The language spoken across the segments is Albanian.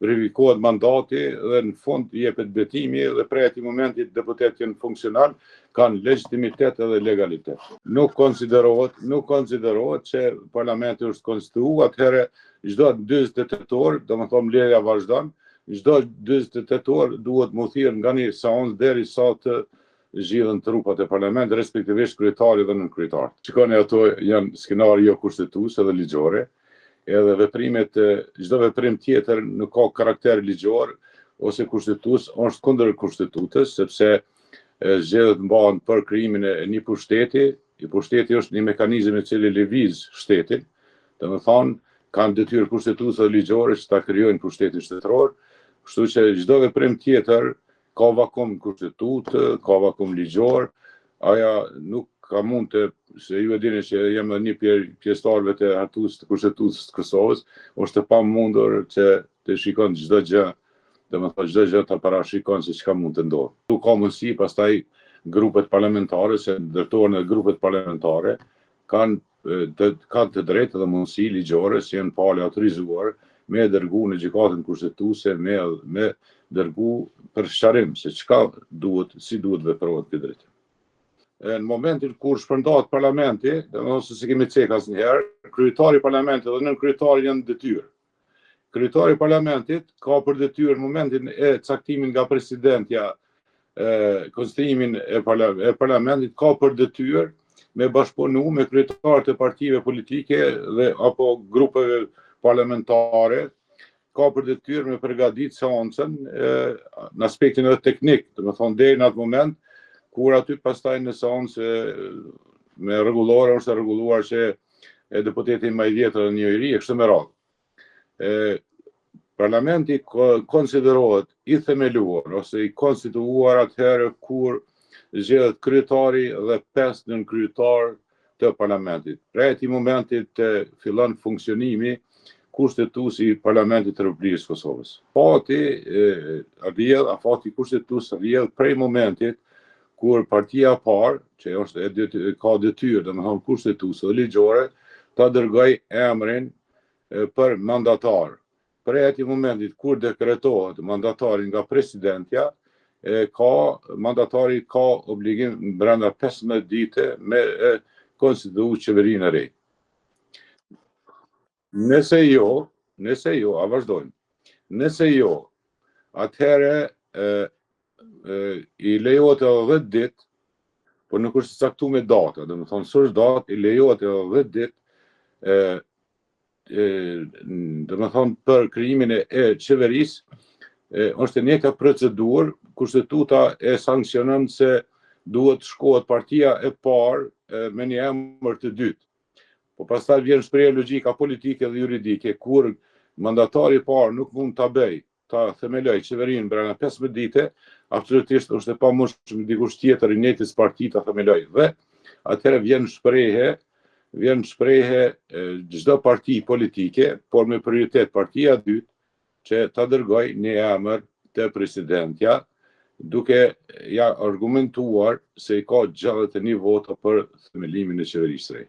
verifikohet mandati dhe në fund jepet betimi dhe prej atij momenti deputet janë funksional, kanë legjitimitet edhe legalitet. Nuk konsiderohet që parlamenti është konstituuar, atëherë çdo 48 orë, domethënë mbledhja vazhdon, çdo 48 orë duhet mu thirrë nga një seancë derisa të zgjidhen trupat e parlamentit, respektivisht kryetari dhe nënkryetari. Shikoni, ato janë skenario kushtetuese dhe ligjore, edhe veprimet, çdo veprim tjetër nuk ka karakter ligjor ose kushtetues, është kundër kushtetutës, sepse zgjedhjet mbahen për krijimin e një pushteti. I pushteti është një mekanizëm i cili lëviz shtetin, domethënë kanë detyrë kushtetuese dhe ligjore që ta krijojnë pushtetin shtetëror, kështu që çdo veprim tjetër ka vakum kushtetutë, ka vakum ligjor, aja nuk ka mund të, se ju e dini që jam edhe një pjesëtarëve të hartues të kushtetuesës të Kosovës, është e pamundur që të shikon çdo gjë, domethënë çdo gjë ta parashikon se çka mund të ndodhë. Tu ka mundësi pastaj grupet parlamentare, se ndërtohen edhe grupet parlamentare, kanë të drejtë dhe mundësi ligjore që janë pale autorizuar me dërgu në gjykatën kushtetuese, me dërgu për sqarim se çka duhet, si duhet veprohet këtë drejtim. Në momentin kur shpërndahet parlamenti, ose se kemi cek asnjëherë, kryetari i parlamentit dhe nënkryetari janë detyrë. Kryetari i parlamentit ka për detyrë në momentin e caktimin nga presidentja, konstituimin e parlamentit, ka për detyrë me bashkëpunu me kryetarët e partive politike dhe apo grupeve parlamentare, ka për detyrë me përgatitë seancën në aspektin edhe teknik, domethënë deri në atë moment kur aty pastaj në seancë me rregullore është rregulluar që deputeti më i vjetër dhe një i ri e kështu me radhë. Parlamenti konsiderohet i themeluar ose i konstituuar atëherë kur zgjedhet kryetari dhe 5 nënkryetar të parlamentit. Prej atij momentit fillon funksionimi kushtetues i Parlamentit të Republikës Kosovës. Fati kushtetues vjedh prej momentit kur partia e parë, që ka detyrë, domethënë kushtetuese dhe ligjore, ta dërgoj emrin për mandatar. Prej atij momentit kur dekretohet mandatari nga presidentja, mandatari ka obligim brenda 15 dite me konstituu qeverinë e re. Nëse jo, a vazhdojmë. Nëse jo, atëherë i lejohet edhe 10 ditë, por nuk është caktuar me data, domethënë s'është datë, i lejohet edhe 10 ditë, domethënë për krijimin e qeverisë, është e njëjta procedurë, kushtetuta e sanksionon se duhet shkohet partia e parë me një emër të dytë. Po pastaj vjen shprehje logjika politike dhe juridike, kur mandatari i parë nuk mund ta bëj, ta themeloj qeverinë brenda 15 dite, absolutisht është e pamundshme dikush tjetër i njëjtës parti ta themeloj. Dhe atëherë vjen shprehje çdo parti politike, por me prioritet partia e dytë, që ta dërgoj një emër te presidentja, duke ja argumentuar se i ka 61 vota për themelimin e qeverisë së re.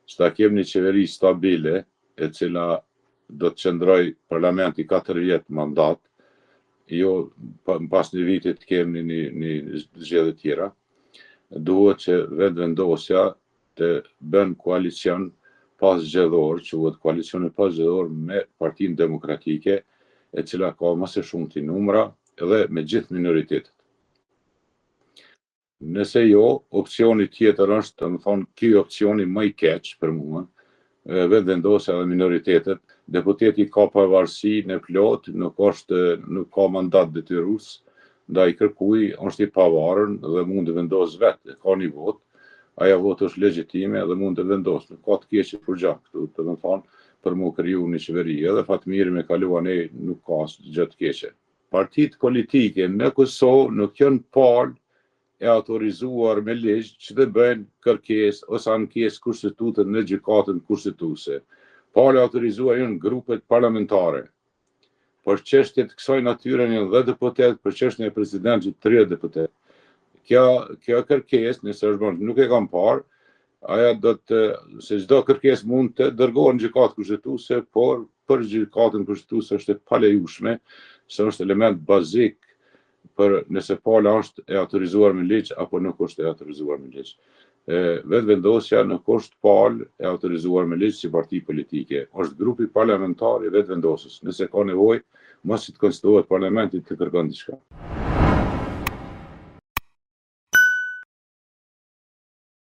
Që ta kemi një qeveri stabile, e cila do të qëndroj parlamenti 4 vjet mandat, jo pas një viti të kemi një zgjedhje tjera, duhet që vendosja të bën koalicion pas zgjedhor, që quhet koalicioni pas zgjedhor me Partinë Demokratike, e cila ka më së shumti numra edhe me gjithë minoritetet. Nëse jo, opsioni tjetër është, domethënë, ky opsioni më i keq për mua, vendosja dhe minoritetet, deputeti ka pavarësi në plot, nuk ka mandat detyrues, ndaj kërkuj është i pavarur dhe mund të vendos vetë, ka një votë, ajo votë është legjitime dhe mund të vendos, nuk ka të keqe për gjë këtu, domethënë, për mu kriju një qeveri, edhe fatmirë me kaluan nuk ka gjë të keqe. Partitë politike në Kosovë nuk janë palë e autorizuar me ligj që të bëjnë kërkesë ose ankesë kushtetute në gjykatën kushtetuese. Palë autorizuar janë grupet parlamentare. Për çështje të kësaj natyre janë 10 deputet, për çështjen e presidentit 30 deputet. Kjo kërkesë, nëse është bërë, nuk e kam parë, se çdo kërkesë mund të dërgohet në gjykatë kushtetuese, por për gjykatën kushtetuese është e palejueshme, se është element bazik për nëse pala është e autorizuar me ligj apo nuk është e autorizuar me ligj. Vetëvendosja nuk është palë e autorizuar me ligj si parti politike, është grupi parlamentar i vetëvendosës. Nëse ka nevojë, mos i të konstituohet parlamentit të kërkon diçka.